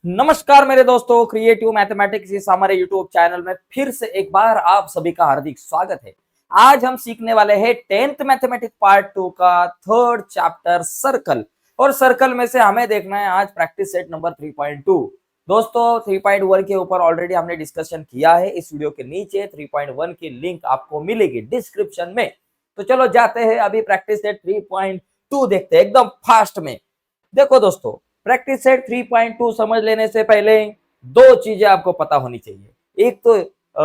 नमस्कार मेरे दोस्तों, क्रिएटिव मैथमेटिक्स इस हमारे यूट्यूब चैनल में फिर से एक बार आप सभी का हार्दिक स्वागत है। आज हम सीखने वाले हैं 10th मैथमेटिक्स पार्ट 2 का थर्ड चैप्टर सर्कल। और सर्कल में से हमें देखना है आज प्रैक्टिस सेट नंबर 3.2। दोस्तों 3.1 के ऊपर ऑलरेडी हमने डिस्कशन किया है। इस वीडियो के नीचे 3.1 की लिंक आपको मिलेगी डिस्क्रिप्शन में। तो चलो जाते हैं अभी प्रैक्टिस सेट 3.2 देखते हैं एकदम फास्ट में। देखो दोस्तों, प्रैक्टिस सेट 3.2 समझ लेने से पहले दो चीजें आपको पता होनी चाहिए। एक तो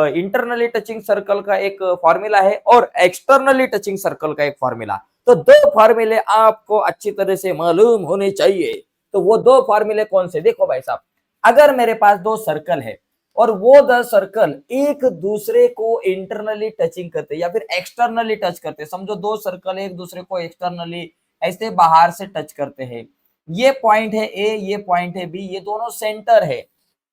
इंटरनली टचिंग सर्कल का एक फॉर्मूला है और एक्सटर्नली टचिंग सर्कल का एक फॉर्मूला। तो दो फॉर्मूले आपको अच्छी तरह से मालूम होने चाहिए। तो वो दो फॉर्मूले कौन से? देखो भाई साहब, अगर मेरे पास दो सर्कल है और वो दो सर्कल एक दूसरे को इंटरनली टचिंग करते या फिर एक्सटर्नली टच करते, समझो दो सर्कल एक दूसरे को एक्सटर्नली ऐसे बाहर से टच करते हैं। ये पॉइंट है ए, ये पॉइंट है बी, ये दोनों सेंटर है।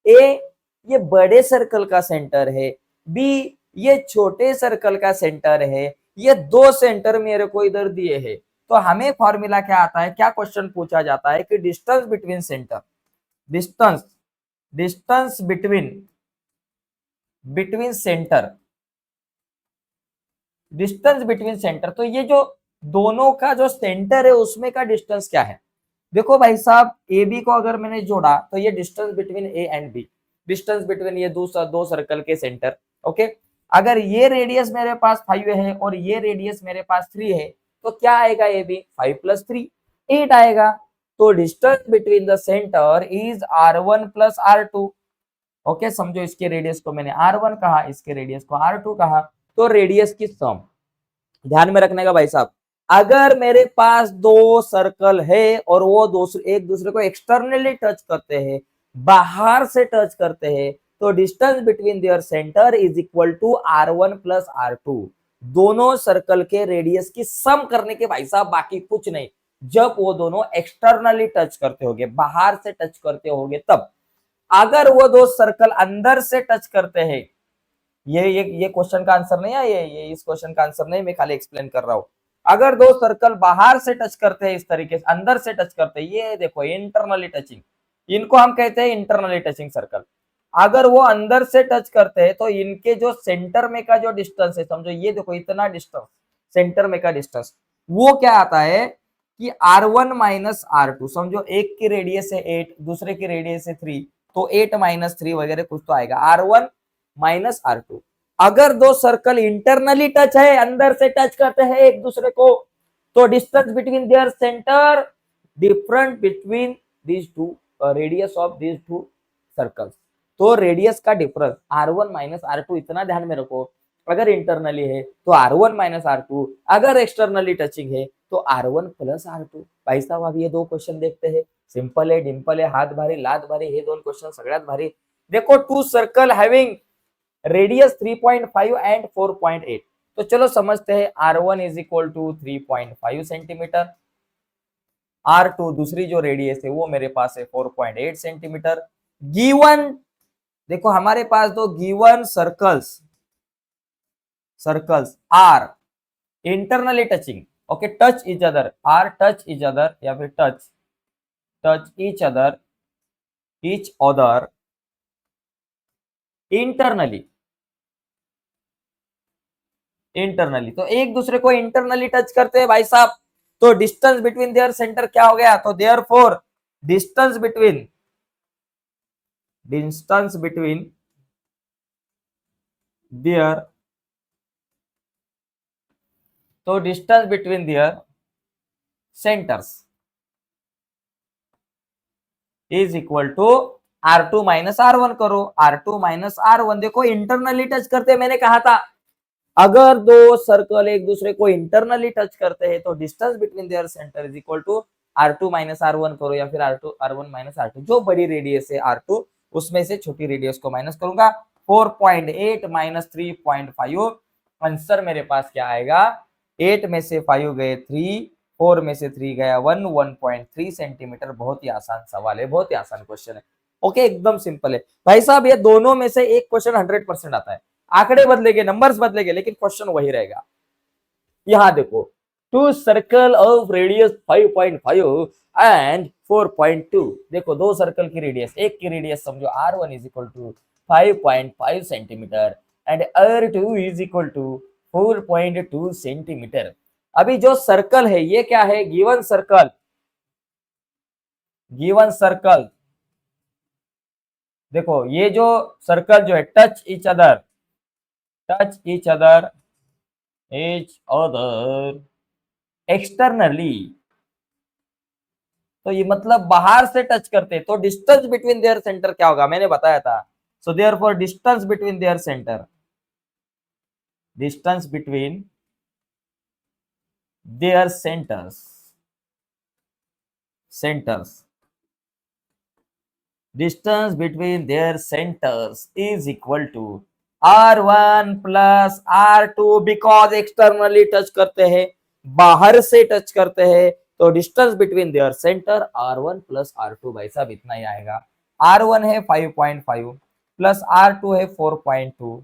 ए ये बड़े सर्कल का सेंटर है, बी ये छोटे सर्कल का सेंटर है। ये दो सेंटर मेरे को इधर दिए हैं। तो हमें फॉर्मूला क्या आता है, क्या क्वेश्चन पूछा जाता है कि distance between centre, distance distance between between centre, distance between centre. तो ये जो दोनों का जो सेंटर है उसमें का डिस्टेंस क्या है? देखो भाई साहब, ए बी को अगर मैंने जोड़ा तो ये distance between A and B, distance between ये दो सर्कल के सेंटर। ओके, अगर ये रेडियस मेरे पास 5 है और ये रेडियस मेरे पास 3 है तो क्या आएगा? ए बी 5 + 3 8 आएगा। तो distance between the centre is r1 + r2। Okay, समझो इसके रेडियस को मैंने r1 कहा, इसके रेडियस को r2 कहा। तो रेडियस की सम ध्यान में रखने का भाई साहब, अगर मेरे पास दो सर्कल है और वो एक दूसरे को एक्सटर्नली टच करते हैं, बाहर से टच करते हैं, तो distance between their centre is equal to r1 + r2। दोनों सर्कल के रेडियस की सम करने के भाई साहब, बाकी कुछ नहीं। जब वो दोनों एक्सटर्नली टच करते होंगे, बाहर से टच करते होंगे तब। अगर वो दो सर्कल अंदर से टच करते हैं, ये क्वेश्चन का आंसर नहीं है, ये इस क्वेश्चन का आंसर नहीं, मैं खाली एक्सप्लेन कर रहा हूं। अगर दो सर्कल बाहर से टच करते हैं, इस तरीके से अंदर से टच करते हैं, ये देखो इंटरनली टचिंग, इनको हम कहते हैं इंटरनली टचिंग सर्कल। अगर वो अंदर से टच करते हैं तो इनके जो सेंटर में का जो डिस्टेंस है, समझो ये देखो इतना डिस्टेंस, सेंटर में का डिस्टेंस, वो क्या आता है कि r1 - r2। समझो एक की रेडियस है 8, दूसरे की रेडियस है 3, तो 8 - 3 वगैरह कुछ तो आएगा, r1 - r2। अगर दो सर्कल इंटरनली टच है, अंदर से टच करते हैं एक दूसरे को, तो distance between their centre different between these two, radius of these two circles. तो रेडियस का डिफरेंस r1 - r2, इतना ध्यान में रखो। अगर इंटरनली है तो r1 - r2, अगर एक्सटर्नली टचिंग है तो r1 + r2। भाई साहब अब ये दो क्वेश्चन देखते हैं, सिंपल है, डिंपल है, हाथ भारी लात भारी, हे दोन क्वेश्चन सगळ्यात भारी। देखो, two circle having radius 3.5 and 4.8। तो चलो समझते हैं, r1 is equal to 3.5 centimetre, r2 दूसरी जो रेडियस है वो मेरे पास है 4.8 सेंटीमीटर। गिवन, देखो हमारे पास दो given circles circles are internally touching. Okay, touch each other, are touch each other या फिर touch each other internally internally. तो एक दूसरे को इंटरनली टच करते हैं भाई साहब, तो डिस्टेंस बिटवीन देयर सेंटर क्या हो गया? तो देयरफॉर डिस्टेंस बिटवीन देयर, तो distance between their centres is equal to r2 - r1 करो, r2 - r1। देखो इंटरनली टच करते, मैंने कहा था अगर दो सर्कल एक दूसरे को इंटरनली टच करते हैं तो distance between their centre is equal to r2 - r1 करो या फिर r1 - r2। जो बड़ी रेडियस है r2, उसमें से छोटी रेडियस को माइनस करूंगा। 4.8 - 3.5, आंसर मेरे पास क्या आएगा? 8 में से 5 गए 3, 4 में से 3 गया 1, 1.3 सेंटीमीटर। बहुत ही आसान सवाल है, बहुत ही आसान क्वेश्चन है। ओके, एकदम सिंपल है भाई साहब। ये दोनों में से एक क्वेश्चन 100% आता है, आंकड़े बदलेंगे, नंबर्स बदलेंगे, लेकिन क्वेश्चन वही रहेगा। यहां देखो, two circle of radius 5.5 and 4.2। देखो दो सर्कल की रेडियस, एक की रेडियस समझो r1 is equal to 5.5 centimetre and r2 is equal to 4.2 centimetre. अभी जो सर्कल है ये क्या है, गिवन सर्कल, गिवन सर्कल। देखो ये जो सर्कल जो है touch each other, touch each other, each other externally, तो ये मतलब बाहर से टच करते हैं, तो डिस्टेंस बिटवीन देयर सेंटर क्या होगा, मैंने बताया था। So therefore distance between their centre, distance between their centres, centres, distance between their centers is equal to r1 plus r2, because externally touch करते हैं, बाहर से टच करते हैं, तो distance between their centre r1 plus r2 भाई साहब इतना ही आएगा। r1 है 5.5 प्लस r2 है 4.2,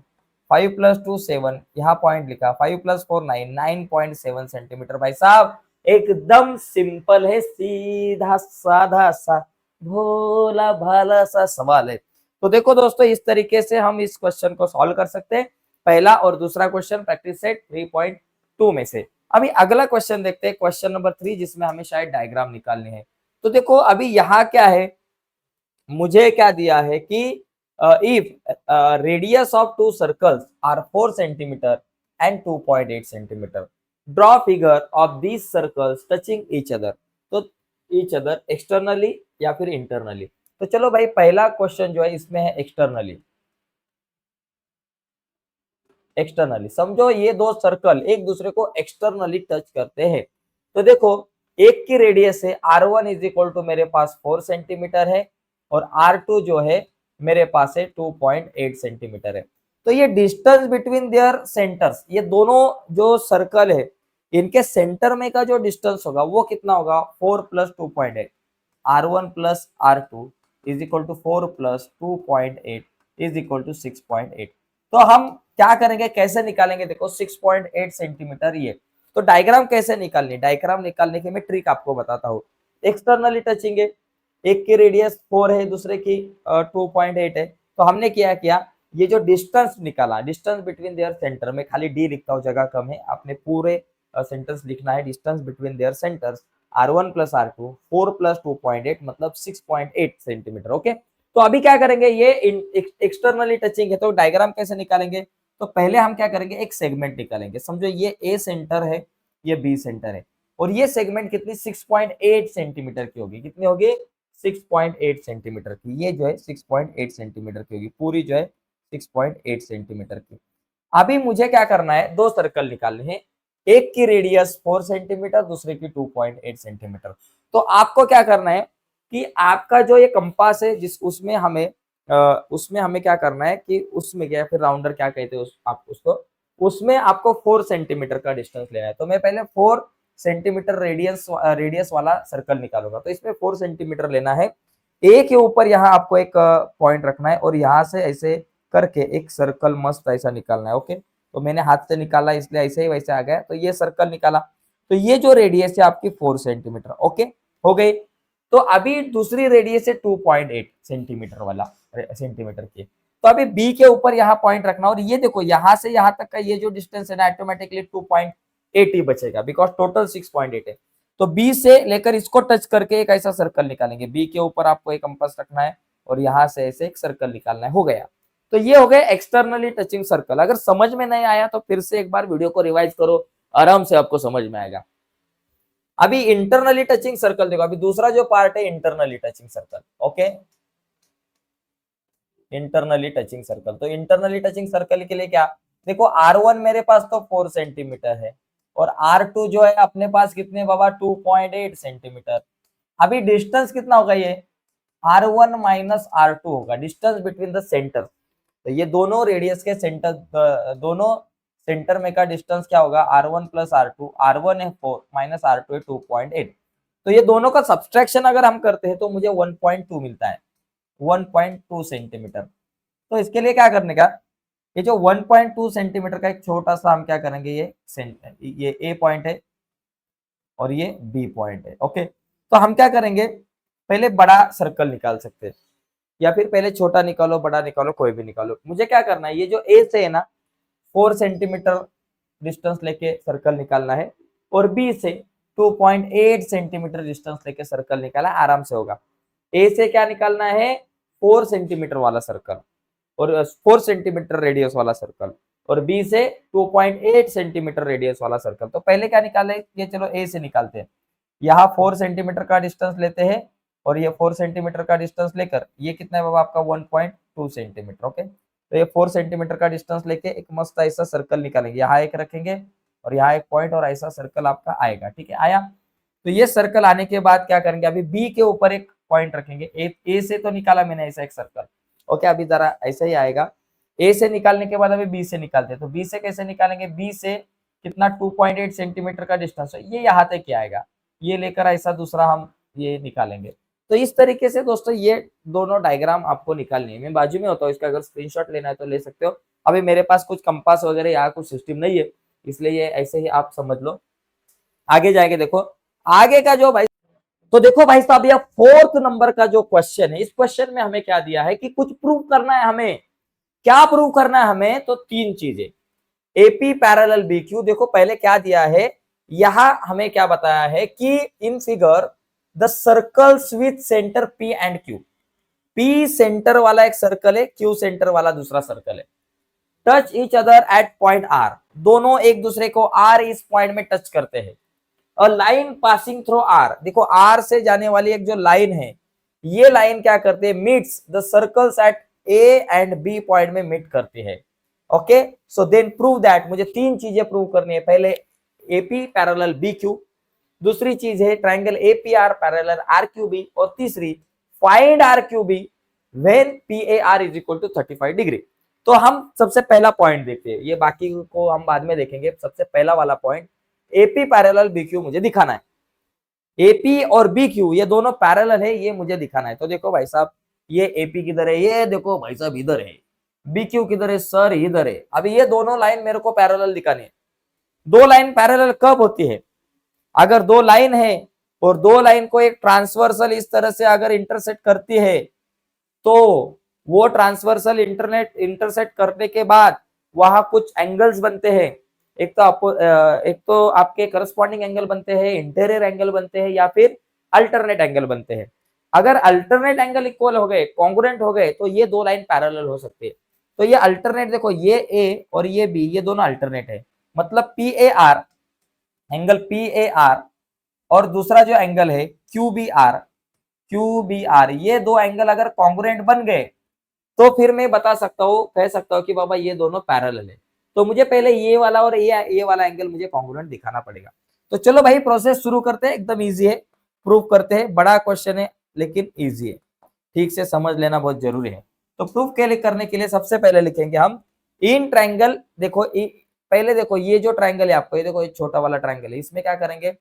5 प्लस 2 7, यहाँ पॉइंट लिखा, 5 प्लस 4 9, 9.7 सेंटीमीटर भाई साहब। एकदम सिंपल है, सीधा साधा सा भोला भाला सा सवाल है। तो देखो दोस्तों इस तरीके से हम इस क्वेश्चन को सॉल्व कर सकते हैं, पहला और दूसरा क्वेश्चन प्रैक्टिस सेट 3.2 में से। अभी अगला क्वेश्चन देखते हैं, क्वेश्चन नंबर 3, जिसमें हमें शायद डायग्राम निकालनी है। तो देखो अभी यहाँ क्या है, मुझे क्या दिया है कि if radius of two circles are 4 centimetre and 2.8 centimetre, draw figure of these circles touching each other, तो ईच अदर एक्सटर्नली या फिर इंटरनली। तो चलो भाई पहला क्वेश्चन जो है इसमें है एक्सटर्नली, एक्सटर्नली समझो ये दो सर्कल एक दूसरे को एक्सटर्नली टच करते हैं। तो देखो एक की रेडियस है r1 इज इक्वल टू मेरे पास 4 सेंटीमीटर है और r2 जो है मेरे पास है 2.8 सेंटीमीटर है। तो ये डिस्टेंस बिटवीन देयर सेंटर्स, ये दोनों जो सर्कल है इनके सेंटर में का जो डिस्टेंस होगा वो कितना होगा, 4 plus 2.8, r1 plus r2 is equal to 4 plus 2.8 is equal to 6.8। तो हम क्या करेंगे, कैसे निकालेंगे, देखो 6.8 सेंटीमीटर ये, तो डायग्राम कैसे निकालनी, डायग्राम निकालने की मैं ट्रिक आपको बताता हूँ। एक्सटर्नली टचिंग है, एक की रेडियस 4 है दूसरे की 2.8 है, तो हमने क्या किया, ये जो डिस्टेंस निकाला, डिस्टेंस बिटवीन देयर सेंटर में खाली डी लिखता हूँ, जगह कम है, आपने पूरे सेंटेंस लिखना है, distance between their centres r1 plus r2, 4 plus 2.8 मतलब 6.8 सेंटीमीटर। ओके, तो अभी क्या करेंगे, ये एक्सटर्नली टचिंग है, तो डायग्राम कैसे निकालेंगे, तो पहले हम क्या करेंगे, एक सेगमेंट निकालेंगे। समझो ये ए सेंटर है, ये बी सेंटर है, और ये सेगमेंट कितनी 6.8 सेंटीमीटर की होगी, कितनी होगी 6.8 सेंटीमीटर की, ये जो है 6.8 सेंटीमीटर की होगी, पूरी जो है 6.8 सेंटीमीटर की। अभी मुझे क्या करना है, दो सर्कल निकालने हैं, एक की रेडियस 4 सेंटीमीटर, दूसरे की 2.8 सेंटीमीटर। तो आपको क्या करना है कि आपका जो ये कंपास है जिस उसमें हमें क्या करना है कि उसमें क्या, फिर राउंडर क्या कहते हैं आप उसको, उसमें आपको 4 सेंटीमीटर का डिस्टेंस लेना है। तो मैं पहले 4 सेंटीमीटर रेडियस वाला सर्कल निकालूंगा, तो इसमें 4 सेंटीमीटर लेना है, ए के ऊपर यहाँ आपको एक पॉइंट रखना है और यहाँ से ऐसे करके एक सर्कल मस्त ऐसा निकालना है। ओके, तो मैंने हाथ से निकाला इसलिए ऐसे ही वैसे आ गया, तो ये सर्कल निकाला, तो ये जो रेडियस है आपकी 4 सेंटीमीटर। ओके, हो गई। तो अभी दूसरी रेडियस है 2.8 सेंटीमीटर वाला, सेंटीमीटर की, तो अभी बी के ऊपर यहाँ पॉइंट रखना, और ये देखो यहाँ से यहाँ तक का ये जो डिस्टेंस है ना, ऑटोमेटिकली 2.8 ही बचेगा, बिकॉज टोटल 6.8 है। तो बी से लेकर इसको टच करके एक ऐसा सर्कल निकालेंगे, बी के ऊपर आपको एक कंपास रखना है और यहाँ से ऐसे एक सर्कल निकालना है, हो गया। तो ये हो गए एक्सटर्नली टचिंग सर्कल। अगर समझ में नहीं आया तो फिर से एक बार वीडियो को रिवाइज करो, आराम से आपको समझ में आएगा। अभी इंटरनली टचिंग सर्कल देखो, अभी दूसरा जो पार्ट है internally touching circle. Okay, internally touching circle, तो इंटरनली टचिंग सर्कल के लिए क्या, देखो r1 मेरे पास तो 4 सेंटीमीटर है और r2 जो है अपने पास कितने बाबा 2.8 सेंटीमीटर। अभी डिस्टेंस कितना होगा, ये r1 माइनस r2 होगा, डिस्टेंस बिटवीन द सेंटर। तो ये दोनों रेडियस के सेंटर, दोनों सेंटर में का डिस्टेंस क्या होगा, r1 प्लस r2, r1 है 4 माइनस r2 है 2.8। तो ये दोनों का सब्सट्रैक्शन अगर हम करते हैं तो मुझे 1.2 मिलता है, 1.2 सेंटीमीटर। तो इसके लिए क्या करने का, ये जो 1.2 सेंटीमीटर का एक छोटा सा हम क्या करेंगे, ये ए पॉइंट है और ये बी पॉइंट है। ओके, तो हम क्या करेंगे, पहले बड़ा सर्कल निकाल सकते हैं, या फिर पहले छोटा निकालो बड़ा निकालो कोई भी निकालो। मुझे क्या करना है, ये जो ए से है ना 4 सेंटीमीटर डिस्टेंस लेके सर्कल निकालना है, और बी से 2.8 सेंटीमीटर डिस्टेंस लेके सर्कल निकाला, आराम से होगा। ए से क्या निकालना है, 4 सेंटीमीटर वाला सर्कल और 4 सेंटीमीटर रेडियस वाला सर्कल, और बी से 2.8 सेंटीमीटर रेडियस वाला सर्कल। तो पहले क्या निकालेंगे, चलो ए से निकालते हैं। यहाँ 4 सेंटीमीटर का डिस्टेंस लेते हैं, और ये 4 सेंटीमीटर का डिस्टेंस लेकर ये कितना है बाबा आपका 1.2 सेंटीमीटर। ओके, तो ये 4 सेंटीमीटर का डिस्टेंस लेके एक मस्त ऐसा सर्कल निकालेंगे, यहाँ एक रखेंगे और यहाँ एक पॉइंट, और ऐसा सर्कल आपका आएगा। ठीक है, आया। तो ये सर्कल आने के बाद क्या करेंगे, अभी बी के ऊपर एक पॉइंट रखेंगे। ए से तो निकाला मैंने ऐसा एक सर्कल। ओके, अभी जरा ऐसा ही आएगा। ए से निकालने के बाद अभी बी से निकालते हैं। तो बी से कैसे निकालेंगे, बी से कितना 2.8 सेंटीमीटर का डिस्टेंस है, ये यहाँ तक क्या आएगा, ये लेकर ऐसा दूसरा हम ये निकालेंगे। तो इस तरीके से दोस्तों ये दोनों डायग्राम आपको निकालनी है। मैं बाजू में होता हूँ, इसका अगर स्क्रीनशॉट लेना है तो ले सकते हो। अभी मेरे पास कुछ कंपास वगैरह यहाँ कुछ सिस्टम नहीं है, इसलिए ये ऐसे ही आप समझ लो। आगे जाएंगे, देखो आगे का जो भाई, तो देखो भाई साहब यह 4th नंबर का जो क्वेश्चन है, इस क्वेश्चन में हमें क्या दिया है कि कुछ प्रूव करना है हमें। क्या प्रूव करना है हमें, तो 3 चीजें। एपी पैरेलल बी क्यू, देखो पहले क्या दिया है, यहां हमें क्या बताया है कि इन figure the circles with centre P and Q, P centre वाला एक सर्कल है, क्यू सेंटर वाला दूसरा सर्कल है, touch each other at point R, दोनों एक दूसरे को आर इस पॉइंट में टच करते हैं। और लाइन पासिंग थ्रू आर, देखो आर से जाने वाली एक जो लाइन है, ये लाइन क्या करते हैं, meets the circles at A and B point में मीट करती है। Okay, so then prove that, मुझे 3 चीजें प्रूव करनी है। पहले एपी पैरेलल बी क्यू, दूसरी चीज है triangle APR parallel R Q B, और तीसरी find R Q B when P A R is equal to 35 degree. तो हम सबसे पहला पॉइंट देखते हैं, ये बाकी को हम बाद में देखेंगे। सबसे पहला वाला point, AP parallel B Q मुझे दिखाना है। एपी और बी क्यू ये दोनों पैरेलल है, ये मुझे दिखाना है। तो देखो भाई साहब, ये एपी किधर है, ये देखो भाई साहब इधर है, बी क्यू किधर है सर, इधर है। अभी ये दोनों लाइन मेरे को पैरेलल दिखानी है। दो लाइन पैरेलल कब होती है, अगर दो लाइन है और दो लाइन को एक ट्रांसवर्सल इस तरह से अगर इंटरसेक्ट करती है, तो वो ट्रांसवर्सल इंटरसेक्ट करने के बाद वहां कुछ एंगल्स बनते हैं। एक तो आपके करस्पॉन्डिंग एंगल बनते हैं, इंटीरियर एंगल बनते हैं, या फिर अल्टरनेट एंगल बनते हैं। अगर अल्टरनेट एंगल इक्वल हो गए, कॉन्ग्रुएंट हो गए, तो ये दो लाइन पैरेलल हो सकती है। तो ये अल्टरनेट, देखो ये ए और ये बी, ये दोनों अल्टरनेट है। मतलब P A are, angle P A R, और दूसरा जो एंगल है क्यू बी आर, ये दो एंगल अगर कॉन्ग्रुएंट बन गए, तो फिर मैं बता सकता हूँ, कह सकता हूँ कि बाबा ये दोनों पैरेलल है। तो मुझे पहले ये वाला और ये वाला एंगल मुझे कॉन्ग्रुएंट दिखाना पड़ेगा। तो चलो भाई प्रोसेस शुरू करते हैं, एकदम इजी है, प्रूव करते हैं। बड़ा क्वेश्चन है लेकिन इजी है, ठीक से समझ लेना बहुत जरूरी है। तो प्रूफ करने के लिए सबसे पहले लिखेंगे हम इन ट्राइंगल, देखो पहले देखो ये जो ट्राइंगल है आपको, ये देखो ये छोटा वाला ट्राइंगल है, इसमें क्या करेंगे,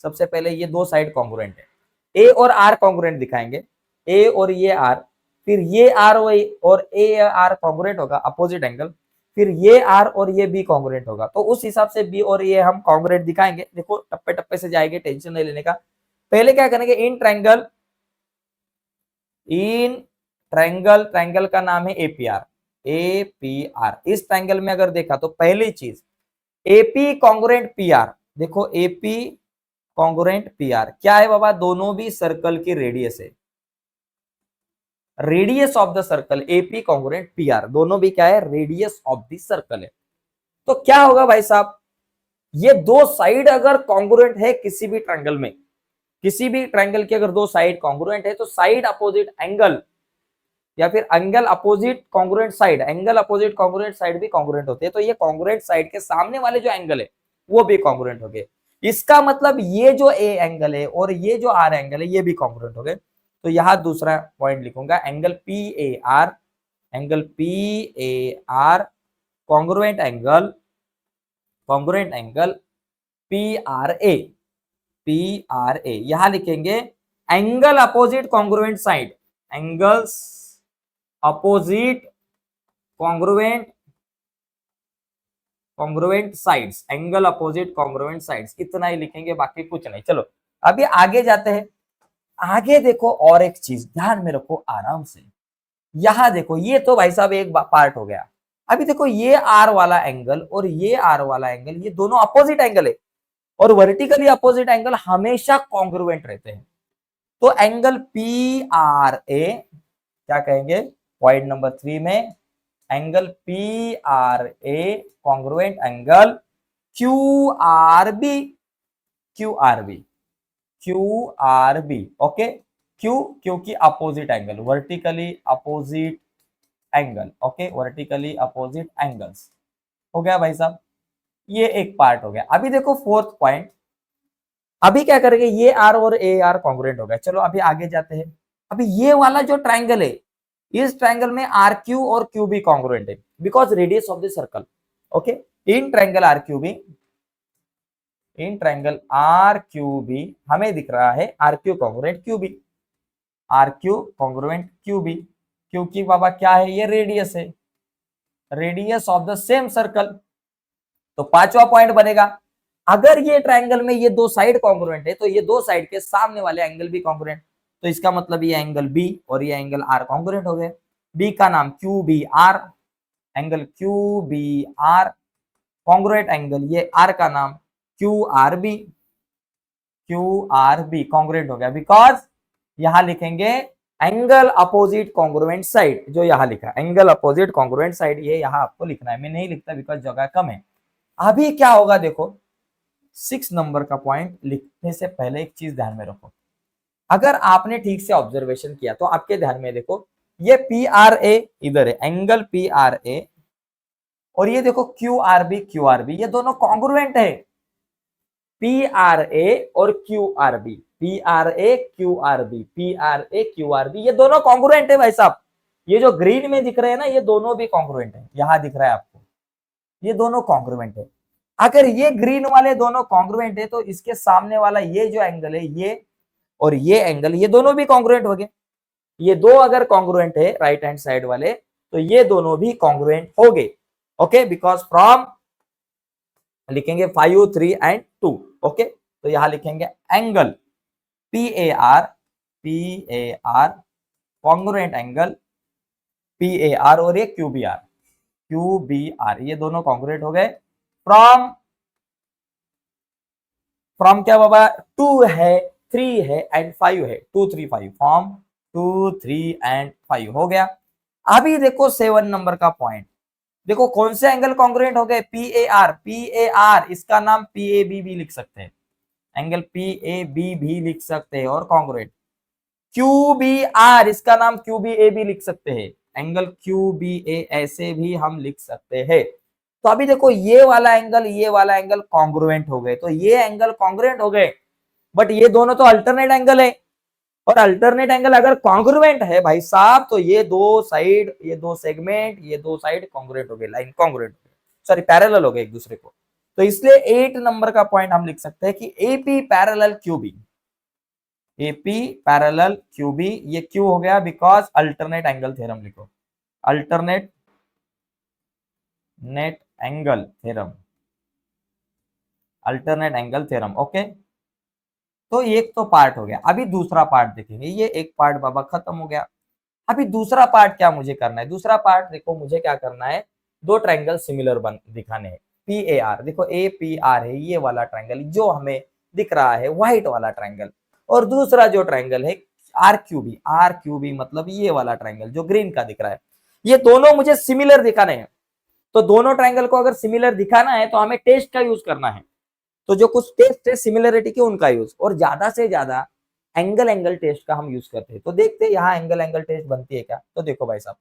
सबसे पहले ये दो साइड कॉन्ग्रुएंट है, ए और आर कॉन्ग्रुएंट दिखाएंगे, ए और ये आर, फिर ये आर और ए आर कॉन्ग्रुएंट होगा, अपोजिट एंगल, फिर ये आर और ये बी कॉन्ग्रुएंट होगा। तो उस हिसाब से बी और ये हम कॉन्ग्रुएंट दिखाएंगे। देखो टप्पे टप्पे से जाएंगे, टेंशन नहीं लेने का। पहले क्या करेंगे, इन ट्राइंगल का नाम है एपीआर, इस ट्राइंगल में अगर देखा तो पहली चीज एपी कॉन्ग्रुएंट पीआर, देखो एपी कॉन्ग्रुएंट पीआर क्या है बाबा, दोनों भी सर्कल की रेडियस है, radius of the circle, AP congruent PR, दोनों भी क्या है, रेडियस ऑफ द सर्कल है। तो क्या होगा भाई साहब, ये दो साइड अगर कॉन्ग्रुएंट है किसी भी ट्रायंगल में, किसी भी ट्रायंगल की अगर दो साइड कॉन्ग्रुएंट है, तो साइड अपोजिट एंगल या फिर angle opposite congruent side, angle opposite congruent side भी कॉन्ग्रुएंट होते हैं। तो ये कॉन्ग्रुएंट साइड के सामने वाले जो एंगल है वो भी कॉन्ग्रुएंट हो गए। इसका मतलब ये जो ए एंगल है और ये जो आर एंगल है ये भी कॉन्ग्रुएंट हो गए। तो यहां दूसरा पॉइंट लिखूंगा, angle P A R, congruent angle P R A, यहां लिखेंगे angle opposite congruent side, angles opposite congruent sides, angle opposite congruent sides, इतना ही लिखेंगे, बाकी कुछ नहीं। चलो अभी आगे जाते हैं। आगे देखो और एक चीज ध्यान में रखो आराम से, यहां देखो ये तो भाई साहब एक पार्ट हो गया। अभी देखो ये आर वाला एंगल और ये आर वाला एंगल, ये दोनों अपोजिट एंगल है और वर्टिकली अपोजिट एंगल हमेशा कॉन्ग्रुएंट रहते हैं। तो एंगल पी आर ए क्या कहेंगे पॉइंट नंबर 3 में, angle P R A congruent angle Q R B, Q R B, Q R B. Okay, क्यों? क्योंकि opposite angle, vertically opposite angle. Okay, vertically opposite angles हो गया भाई साहब, ये एक पार्ट हो गया। अभी देखो फोर्थ पॉइंट, अभी क्या करेंगे, ये आर और ए आर कॉन्ग्रुएंट हो गया। चलो अभी आगे जाते हैं। अभी ये वाला जो ट्राइंगल है, इस ट्राइंगल में आर क्यू और क्यू बी कॉन्ग्रुएंट है because radius of the circle. Okay, in triangle R Q B, in triangle R Q B हमें दिख रहा है R Q congruent Q B, R Q congruent Q B, क्योंकि बाबा क्या है, ये रेडियस है, radius of the same circle. तो पांचवा पॉइंट बनेगा, अगर ये ट्राइंगल में ये दो साइड कॉन्ग्रुएंट है तो ये दो साइड के सामने वाले एंगल भी कॉन्ग्रुएंट। तो इसका मतलब ये एंगल बी और ये एंगल आर कॉन्ग्रुएंट हो गए। बी का नाम Q B R, angle Q B R congruent angle, ये आर का नाम Q R B, Q R B congruent हो गया बिकॉज यहां लिखेंगे एंगल अपोजिट कॉन्ग्रुएंट साइड, जो यहां लिखा एंगल अपोजिट कॉन्ग्रुएंट साइड, ये यहां आपको लिखना है, मैं नहीं लिखता बिकॉज जगह कम है। अभी क्या होगा देखो, 6 नंबर का पॉइंट लिखने से पहले एक चीज ध्यान में रखो, अगर आपने ठीक से ऑब्जर्वेशन किया तो आपके ध्यान में देखो ये पी आर ए इधर है, एंगल पी आर ए, और ये देखो Q R B, Q R B, ये दोनों कॉन्ग्रुएंट है। पी आर ए और Q R B, P R A Q R B, P R A Q R B, ये दोनों कॉन्ग्रुएंट है भाई साहब। ये जो ग्रीन में दिख रहे हैं ना, ये दोनों भी कॉन्ग्रुएंट है, यहां दिख रहा है आपको, ये दोनों कॉन्ग्रुएंट है। अगर ये ग्रीन वाले दोनों कॉन्ग्रुएंट है तो इसके सामने वाला ये जो एंगल है, ये और ये एंगल, ये दोनों भी कॉन्ग्रुएंट हो गए। ये दो अगर कॉन्ग्रुएंट है राइट हैंड साइड वाले, तो ये दोनों भी कॉन्ग्रुएंट हो गए। ओके, बिकॉज फ्रॉम लिखेंगे 5 3 एंड 2। ओके, तो यहां लिखेंगे angle P A R, P A R congruent angle P A R, और ये Q B R, Q B R, ये दोनों कॉन्ग्रुएंट हो गए। फ्रॉम फ्रॉम क्या बाबा, 2 है, 3 है एंड 5 है, 2 3 5, फ्रॉम 2 3 एंड 5 हो गया। अभी देखो 7 नंबर का पॉइंट, देखो कौन से एंगल कॉन्ग्रुएंट हो गए, P A R, P A are इसका नाम पी ए बी भी लिख सकते हैं, एंगल पी ए बी भी लिख सकते हैं और कॉन्ग्रुएंट। क्यू बी आर इसका नाम क्यू बी ए भी लिख सकते हैं, एंगल क्यू बी ए ऐसे भी हम लिख सकते हैं। तो अभी देखो ये वाला एंगल, ये वाला एंगल कॉन्ग्रुएंट हो गए, तो ये एंगल कॉन्ग्रुएंट हो गए, बट ये दोनों तो अल्टरनेट एंगल है, और अल्टरनेट एंगल अगर कॉन्ग्रुएंट है भाई साहब, तो ये दो साइड, ये दो सेगमेंट, ये दो साइड कॉन्ग्रुएंट हो गए, लाइन कॉन्ग्रुएंट हो गए, सॉरी पैरेलल हो गए एक दूसरे को। तो इसलिए 8 नंबर का पॉइंट हम लिख सकते हैं कि AP parallel QB, AP parallel QB, ये क्यों हो गया, बिकॉज अल्टरनेट एंगल थ्योरम लिखो, alternate net angle theorem, alternate angle theorem. Okay, तो एक तो पार्ट हो गया। अभी दूसरा पार्ट देखेंगे, ये एक पार्ट बाबा खत्म हो गया। अभी दूसरा पार्ट क्या मुझे करना है, दूसरा पार्ट देखो मुझे क्या करना है, दो ट्रायंगल सिमिलर बन दिखाने हैं, पी ए आर, देखो ए पी आर है ये वाला ट्रायंगल जो हमें दिख रहा है व्हाइट वाला ट्रायंगल, और दूसरा जो ट्रायंगल है आर क्यूबी, आर क्यूबी मतलब ये वाला ट्रायंगल जो ग्रीन का दिख रहा है, ये दोनों मुझे सिमिलर दिखाने हैं। तो दोनों ट्रायंगल को अगर सिमिलर दिखाना है तो हमें टेस्ट का यूज करना है, तो जो कुछ टेस्ट है सिमिलरिटी के उनका यूज, और ज्यादा से ज्यादा एंगल एंगल टेस्ट का हम यूज करते हैं। तो देखते हैं यहाँ एंगल एंगल टेस्ट बनती है क्या। तो देखो भाई साहब,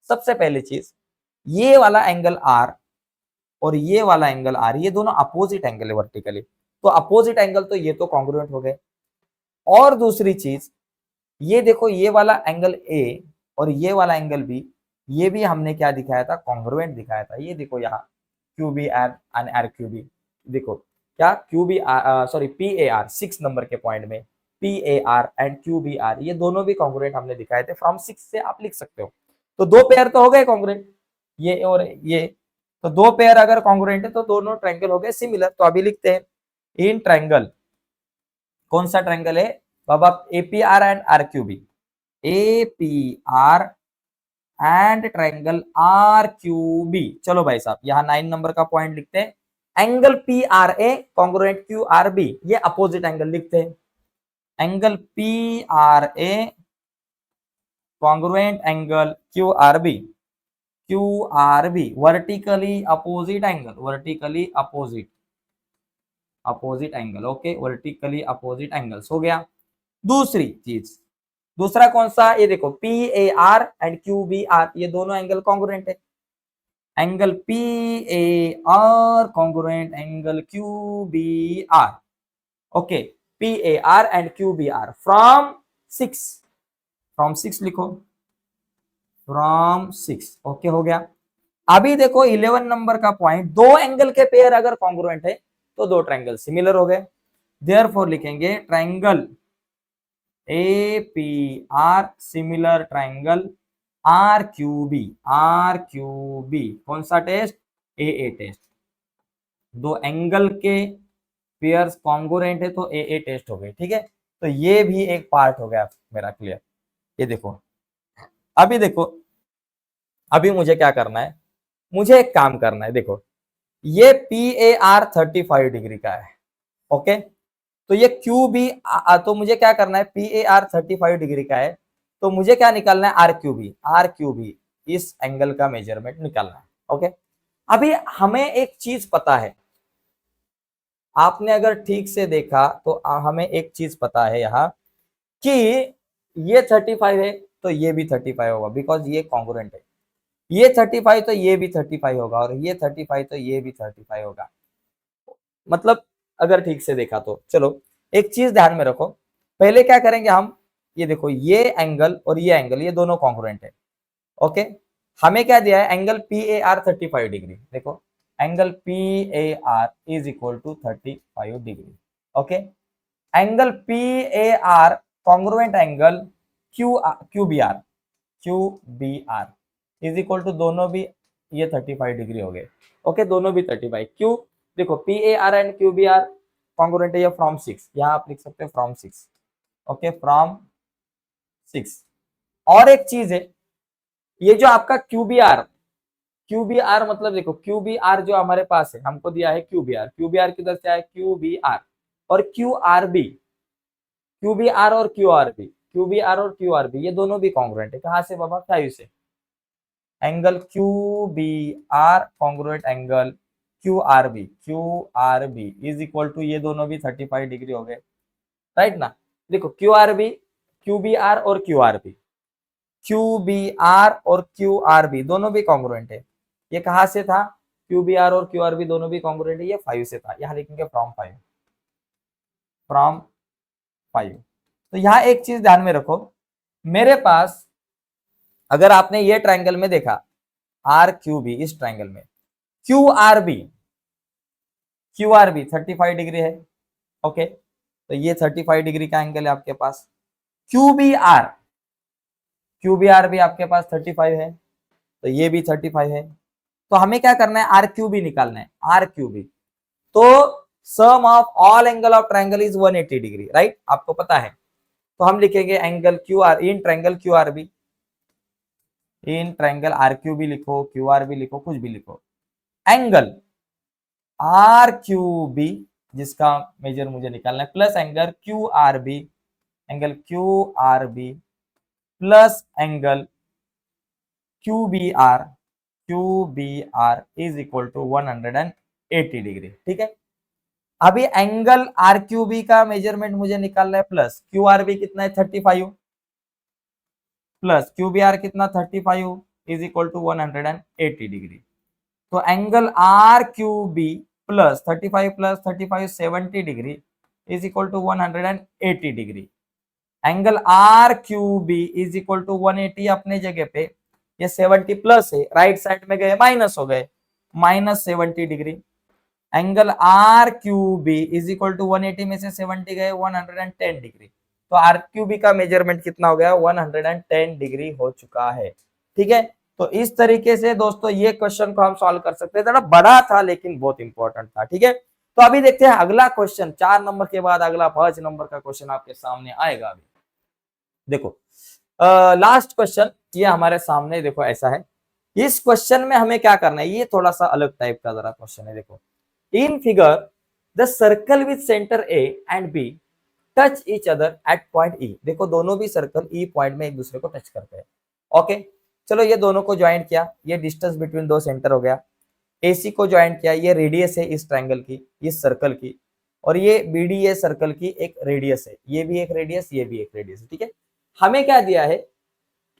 सबसे पहली चीज, ये वाला एंगल आर और ये वाला एंगल आर, ये दोनों अपोजिट एंगल है वर्टिकली, तो अपोजिट एंगल तो ये तो कॉन्ग्रुएंट हो गए। और दूसरी चीज, ये देखो ये वाला एंगल ए और ये वाला एंगल बी, ये भी हमने क्या दिखाया था, कॉन्ग्रुएंट दिखाया था। ये देखो यहाँ Q B R and R Q B, देखो क्या Q B sorry P A R 6 number के पॉइंट में P A R and Q B R, ये दोनों भी कॉन्ग्रुएंट हमने दिखाए थे। फ्रॉम 6 से आप लिख सकते हो, तो दो पेयर तो हो गए कॉन्ग्रुएंट, ये और ये, तो दो पेयर अगर कॉन्ग्रुएंट है तो दोनों ट्रायंगल हो गए सिमिलर। तो अभी लिखते हैं इन ट्रायंगल, कौन सा ट्रायंगल है, बाबा APR and RQB, APR and triangle RQB। चलो भाई साहब यहाँ 9 नंबर का पॉइंट लिखते हैं, एंगल PRA कॉन्ग्रुएंट QRB, ये अपोजिट एंगल लिखते हैं, angle PRA congruent angle QRB, vertically opposite angle, vertically opposite angle, okay, vertically opposite angles हो गया। दूसरी चीज, दूसरा कौन सा, ये देखो PAR एंड QBR, ये दोनों एंगल कॉन्ग्रुएंट है, angle PAR congruent angle QBR, okay, PAR and QBR from 6 लिखो, फ्रॉम 6, ओके हो गया। अभी देखो 11 नंबर का पॉइंट, दो एंगल के पेयर अगर कॉन्ग्रुएंट है तो दो ट्रायंगल सिमिलर हो गए, देयरफॉर लिखेंगे triangle APR similar triangle RQB, कौन सा टेस्ट, AA टेस्ट, दो एंगल के पेयर्स कॉन्ग्रुएंट है तो AA टेस्ट हो गए, ठीक है। तो ये भी एक पार्ट हो गया मेरा क्लियर। ये देखो, अभी देखो, अभी मुझे क्या करना है, मुझे एक काम करना है, देखो ये PAR 35 डिग्री का है, ओके, तो ये QB, तो मुझे क्या करना है, PAR 35 डिग्री का है, तो मुझे क्या निकालना है, RQB, इस एंगल का मेजरमेंट निकालना है, ओके। अभी हमें एक चीज पता है, आपने अगर ठीक से देखा तो हमें एक चीज पता है यहाँ कि ये 35 है तो ये भी 35 होगा, बिकॉज ये कॉन्ग्रुएंट है, ये 35 तो ये भी 35 होगा, और ये 35 तो ये भी 35 होगा, मतलब अगर ठीक से देखा तो। चलो एक चीज ध्यान में रखो, पहले क्या करेंगे हम, ये देखो ये एंगल और ये एंगल, ये दोनों कॉन्ग्रुएंट है, ओके। हमें क्या दिया है, एंगल PAR 35 डिग्री, देखो angle PAR is equal to 35 degree, okay. Angle PAR congruent angle QBR is equal to, दोनों भी ये 35 डिग्री हो गए, ओके, दोनों भी 35, क्यों, देखो PAR एंड QBR कॉन्ग्रुएंट है, ये फ्रॉम 6, यहाँ आप लिख सकते हो फ्रॉम 6, ओके, फ्रॉम 6। और एक चीज है, ये जो आपका QBR मतलब देखो QBR जो हमारे पास है, हमको दिया है QBR किधर से आया, QBR और QRB, ये दोनों भी कॉन्ग्रुएंट है, कहां से बाबा, 5 से, angle QBR congruent angle QRB is equal to, ये दोनों भी 35 डिग्री हो गए, राइट ना। देखो QBR और QRB दोनों भी कॉन्ग्रुएंट है, ये कहां से था, QBR और QRB दोनों भी कॉन्ग्रुएंट है, ये 5 से था, यहां लिखेंगे फ्रॉम 5। तो यहाँ एक चीज ध्यान में रखो, मेरे पास अगर आपने ये ट्रायंगल में देखा RQB, इस ट्रायंगल में QRB 35 डिग्री है, ओके, तो ये 35 डिग्री का एंगल है आपके पास। QBR भी आपके पास 35 है, तो ये भी 35 है, तो हमें क्या करना है, RQB निकालना है, RQB, तो sum of all angle of triangle is 180 degree, right, आपको पता है। तो हम लिखेंगे angle in triangle QRB, in triangle RQB लिखो, QRB लिखो, कुछ भी लिखो, एंगल RQB जिसका मेजर मुझे निकालना है, plus angle QRB plus angle QBR is equal to 180 degree, ठीक है। अभी एंगल RQB का मेजरमेंट मुझे निकालना है, प्लस QRB कितना है, 35, प्लस QBR कितना, 35 इज इक्वल टू 180 डिग्री। तो angle RQB plus 35 70 degree is equal to 180 degree. Angle RQB is equal to 180 अपने जगह पे, ये 70 प्लस है, राइट साइड में गए माइनस हो गए, -70 degree. Angle RQB is equal to 180 में से 70 गए 110 डिग्री, तो RQB का मेजरमेंट कितना हो गया, 110 डिग्री हो चुका है, ठीक है। तो इस तरीके से दोस्तों ये क्वेश्चन को हम सॉल्व कर सकते हैं, थोड़ा बड़ा था लेकिन बहुत इंपॉर्टेंट था, ठीक है। तो अभी देखते हैं अगला क्वेश्चन, 4 नंबर के बाद अगला 5 नंबर का क्वेश्चन आपके सामने आएगा। अभी देखो लास्ट क्वेश्चन ये हमारे सामने, देखो ऐसा है। इस क्वेश्चन में हमें क्या करना है, ये थोड़ा सा अलग टाइप का जरा क्वेश्चन है। देखो in figure the circle with centre A and B touch each other at point E. देखो दोनों भी सर्कल ई पॉइंट में एक दूसरे को टच करते हैं। ओके चलो ये दोनों को ज्वाइंट किया, ये डिस्टेंस बिटवीन दो सेंटर हो गया। एसी को ज्वाइंट किया, ये रेडियस है इस ट्रायंगल की, इस सर्कल की, और ये बीडी ये सर्कल की एक रेडियस है, ये भी एक रेडियस, ये भी एक रेडियस है। ठीक है, हमें क्या दिया है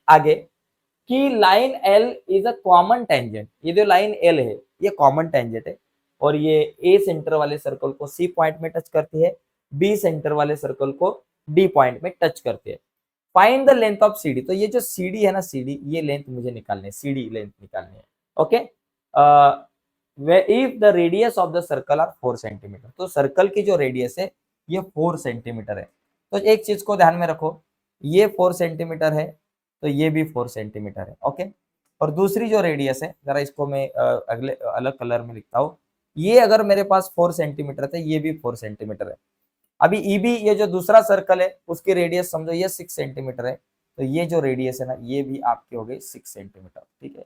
आगे कि line L is a common tangent. ये जो लाइन एल है ये कॉमन टेंजेंट है, और ये ए सेंटर वाले सर्कल को सी पॉइंट में टच करती है, बी सेंटर वाले सर्कल को डी पॉइंट में टच करती है। Find the length of CD. तो ये जो सीडी है ना, सीडी ये लेंथ मुझे निकालनी है, सीडी लेंथ निकालनी है। Okay if the radius of the circle are 4 centimetre. तो सर्कल की जो रेडियस है ये 4 सेंटीमीटर है। तो एक चीज को ध्यान में रखो, ये 4 सेंटीमीटर है तो ये भी 4 सेंटीमीटर है। ओके और दूसरी जो रेडियस है, जरा इसको मैं अगले अलग कलर में लिखता हूँ, ये अगर मेरे पास 4 सेंटीमीटर था, ये भी 4 सेंटीमीटर है। अभी ईबी ये जो दूसरा सर्कल है उसकी रेडियस समझो ये 6 सेंटीमीटर है, तो ये जो रेडियस है ना ये भी आपकी हो गई 6 सेंटीमीटर। ठीक है,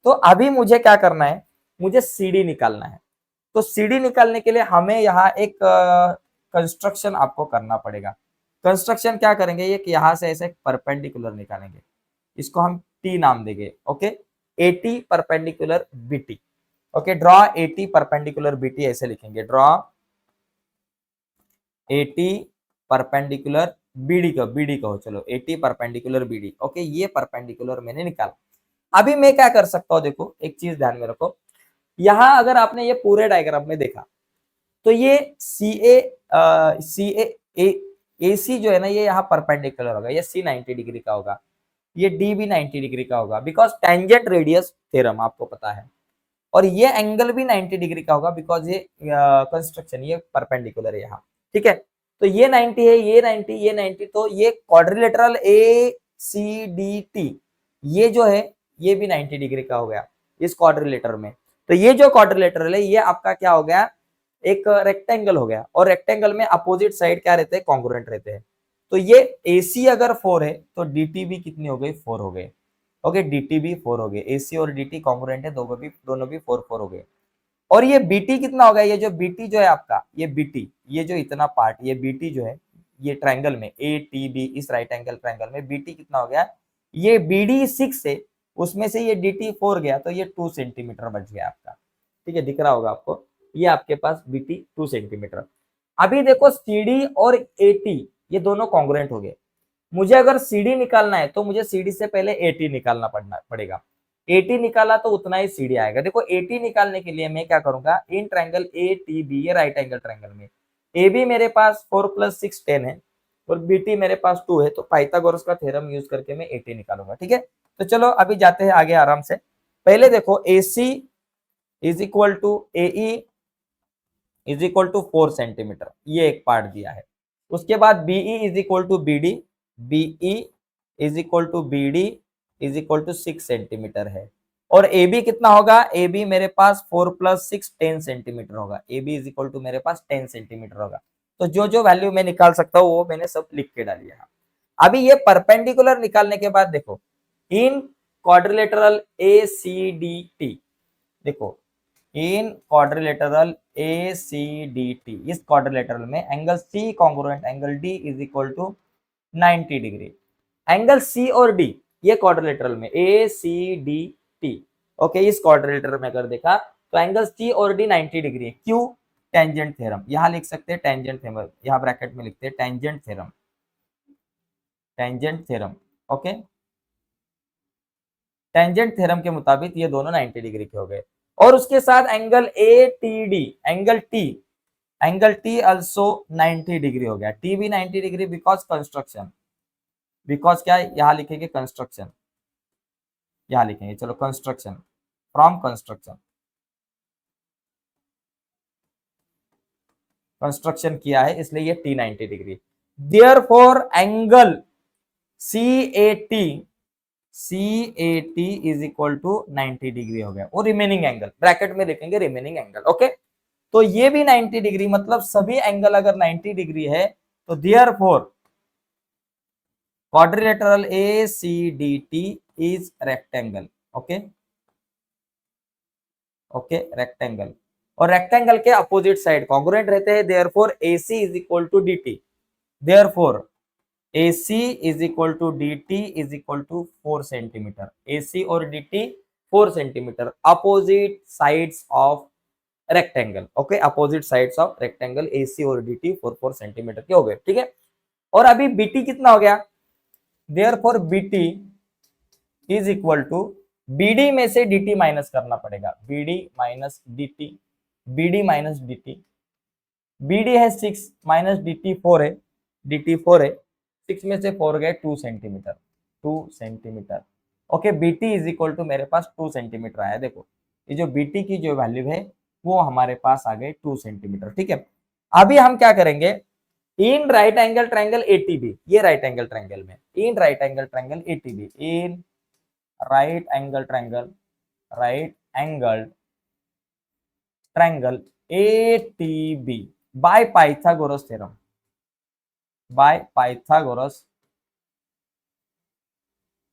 तो अभी मुझे क्या करना है, मुझे सीडी निकालना है। तो सीडी निकालने के लिए हमें यहाँ एक कंस्ट्रक्शन आपको करना पड़ेगा। कंस्ट्रक्शन क्या करेंगे, ये यहाँ से ऐसे परपेंडिकुलर निकालेंगे, इसको हम टी नाम देंगे। Okay eighty perpendicular BT. Okay draw eighty perpendicular BT ऐसे लिखेंगे, ड्रॉ एटी परपेंडिकुलर बीडी का, बीडी कहो, चलो एटी परपेंडिकुलर बीडी। ओके ये परपेंडिकुलर मैंने निकाला। अभी मैं क्या कर सकता हूं, देखो एक चीज ध्यान में रखो, यहां अगर आपने ये पूरे डायग्राम में देखा तो ये सी ए सी जो है ना ये यहाँ परपेंडिकुलर होगा, ये सी 90 डिग्री का होगा, ये डी भी 90 डिग्री का होगा, बिकॉज टेंजेंट रेडियस थ्योरम आपको पता है। और ये एंगल भी 90 डिग्री का होगा बिकॉज ये कंस्ट्रक्शन ये परपेंडिकुलर है यहाँ। ठीक है, तो ये 90 है, ये 90, ये 90, तो ये quadrilateral A C D T ये जो है ये भी 90 डिग्री का हो गया इस क्वाड्रिलेटर में। तो ये जो क्वाड्रिलेटरल है ये आपका क्या हो गया, एक रेक्टेंगल हो गया, और रेक्टेंगल में अपोजिट साइड क्या रहते हैं, कॉन्ग्रुएंट रहते हैं। तो ये AC अगर 4 है तो DT भी कितनी हो गई, 4 हो गए। ओके DT भी 4 हो गए, AC और DT कॉन्ग्रुएंट है, दोनों भी 4 4 हो गए। और ये BT कितना हो गया, ये जो BT जो है आपका, ये BT ये जो इतना पार्ट, ये BT जो है ये ट्रायंगल में ATB इस राइट एंगल ट्रायंगल में BT कितना हो गया, ये BD 6 है, उसमें से ये DT 4 गया तो ये 2 सेंटीमीटर बच गया आपका। ठीक है दिख रहा होगा आपको, ये आपके पास BT 2 सेंटीमीटर। अभी देखो CD और AT ये दोनों कॉन्ग्रुएंट हो गए। मुझे अगर CD निकालना है तो मुझे CD से पहले AT निकालना पड़ेगा। AT निकाला तो उतना ही CD आएगा। देखो AT निकालने के लिए मैं क्या करूंगा, इन ट्रायंगल ATB ये राइट एंगल ट्रायंगल में AB मेरे पास 4 + 6 10 है और BT मेरे पास 2 है, तो पाइथागोरस का थ्योरम यूज करके मैं AT निकालूंगा। ठीक है, तो चलो अभी जाते हैं आगे आराम से। पहले देखो AC is equal to AE is equal to 4 centimetre, ये एक पार्ट दिया है। उसके बाद BE is equal to BD, BE is equal to BD is equal to 6 centimetre है। और AB कितना होगा, AB मेरे पास 4 + 6 10 सेंटीमीटर होगा, AB इज इक्वल टू मेरे पास 10 सेंटीमीटर होगा। तो जो जो वैल्यू मैं निकाल सकता हूँ वो मैंने सब लिख के डाली है। अभी ये परपेंडिकुलर निकालने के बाद देखो इन क्वाड्रिलेटरल ACDT, देखो इन क्वाड्रिलेटरल ACDT इस क्वाड्रिलेटरल में angle C congruent angle D is equal to 90 degree. Angle C और D ये क्वाड्रिलेटरल में ACDT, ओके इस क्वाड्रिलेटरल में अगर देखा तो एंगल C और D 90 डिग्री है। क्यों, टेंजेंट थ्योरम, यहां लिख सकते हैं टेंजेंट थ्योरम, यहां ब्रैकेट में लिखते हैं tangent theorem, tangent theorem. Okay tangent theorem के मुताबिक ये दोनों 90 डिग्री के हो गए। और उसके साथ angle ATD angle T also 90 degree हो गया, T भी 90 डिग्री बिकॉज कंस्ट्रक्शन, बिकॉज क्या यहां लिखेंगे कंस्ट्रक्शन, यहां लिखेंगे चलो कंस्ट्रक्शन, फ्रॉम कंस्ट्रक्शन, कंस्ट्रक्शन किया है इसलिए ये T 90 degree. Therefore angle CAT is equal to 90 degree हो गया, और रिमेनिंग एंगल ब्रैकेट में लिखेंगे रिमेनिंग एंगल। ओके तो ये भी 90 डिग्री, मतलब सभी एंगल अगर 90 डिग्री है तो therefore quadrilateral ACDT is rectangle. Okay okay, rectangle, और रेक्टेंगल के अपोजिट साइड कॉन्ग्रुएंट रहते हैं, therefore AC is equal to DT, therefore AC is equal to DT is equal to 4 centimetre. AC और DT 4 centimetre, opposite sides of rectangle. Okay, opposite sides of rectangle AC और DT 4 centimetre के हो गए, ठीक है। और अभी BT कितना हो गया, therefore BT is equal to, BD में से DT माइनस करना पड़ेगा, BD minus DT, BD minus DT, BD है 6 माइनस DT 4 है, DT 4 है, 6 में से 4 गए 2 centimetre, 2 centimetre. Okay, BT is equal to मेरे पास 2 सेंटीमीटर आया। देखो ये जो BT की जो वैल्यू है वो हमारे पास आ गए 2 सेंटीमीटर, ठीक है। अभी हम क्या करेंगे, in right angle triangle ATB, ये राइट एंगल ट्रायंगल में, in right angle triangle ATB, in right angle triangle, right angle triangle ATB by Pythagoras theorem, by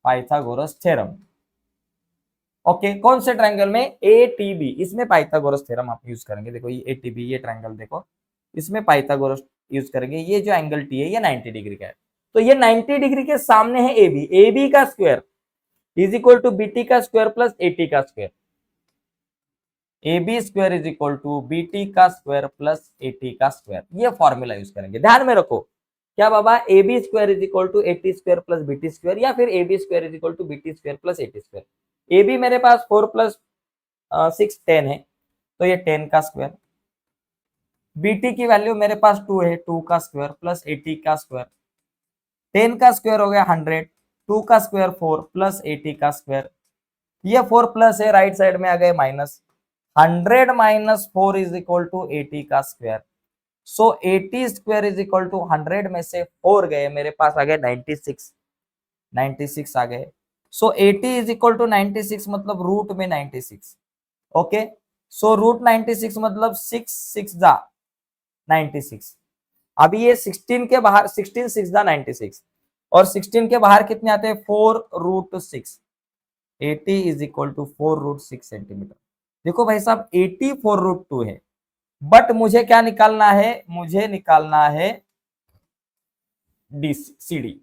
Pythagoras theorem. Okay, कौन से ट्रायंगल में, ATB, इसमें पाइथागोरस थ्योरम आप use करेंगे। देखो ये ATB, ये ट्रायंगल देखो, इसमें पाइथागोरस यूज करेंगे। ये जो एंगल T है ये 90 डिग्री का है, तो ये 90 डिग्री के सामने है AB, AB का square is equal to BT का स्क्वायर प्लस AT का square, AB square is equal to BT का स्क्वायर प्लस AT का स्क्वायर। ये फॉर्मूला यूज करेंगे, ध्यान में रखो। क्या बाबा, AB square is equal to AT square plus BT square, या फिर AB square is equal to BT square plus AT square. AB मेरे पास 4 प्लस 6 10 है, तो ये 10 का स्क्वायर। BT की वैल्यू मेरे पास 2 है, 2 का स्क्वायर प्लस AT का स्क्वायर, 10 का स्क्वायर हो गया 100, 2 का स्क्वायर 4 प्लस AT का स्क्वायर, ये 4 प्लस है, राइट साइड में आ गए minus, 100 minus 4 is equal to AT का square. So AT square is equal to 100 में से 4 गए, मेरे पास आ गए 96, 96 आ गए। सो AT इज इक्वल टू 96, मतलब रूट में 96। ओके, सो रूट 96 मतलब 6 6 जा 96। अभी ये 16 के बाहर, 16 6 जा 96, और 16 के बाहर कितने आते हैं, 4 root 6। AT is equal to 4 root 6 centimetre. देखो भाई साहब, 80 4 रूट 2 है, बट मुझे क्या निकालना है, मुझे निकालना है CD।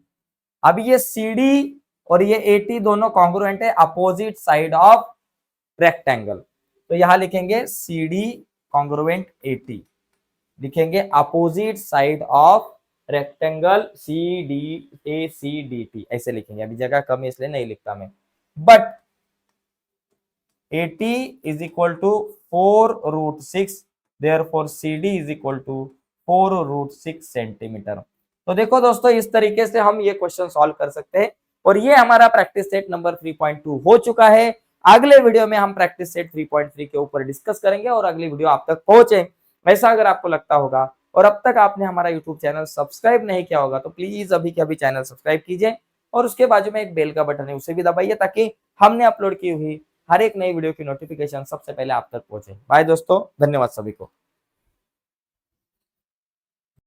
अब ये CD और ये AT दोनों कॉन्ग्रुएंट है अपोजिट साइड ऑफ रेक्टेंगल, तो यहां लिखेंगे CD कॉन्ग्रुएंट AT, लिखेंगे opposite side of rectangle ACDT, ऐसे लिखेंगे। अभी जगह कम है इसलिए नहीं लिखता मैं, but AT is equal to 4 root 6, therefore CD is equal to 4 root 6 centimetre. तो देखो दोस्तों, इस तरीके से हम ये क्वेश्चन सॉल्व कर सकते हैं, और ये हमारा प्रैक्टिस सेट नंबर 3.2 हो चुका है। अगले वीडियो में हम प्रैक्टिस सेट 3.3 के ऊपर डिस्कस करेंगे, और अगली वीडियो आप तक पहुंचे ऐसा अगर आपको लगता होगा, और अब तक आपने हमारा यूट्यूब चैनल सब्सक्राइब नहीं किया होगा, तो प्लीज अभी के अभी चैनल सब्सक्राइब कीजिए, और उसके बाजू में एक बेल का बटन है उसे भी दबाइए, ताकि हमने अपलोड की हुई हर एक नई वीडियो की नोटिफिकेशन सबसे पहले आप तक पहुंचे। बाय दोस्तों, धन्यवाद सभी को।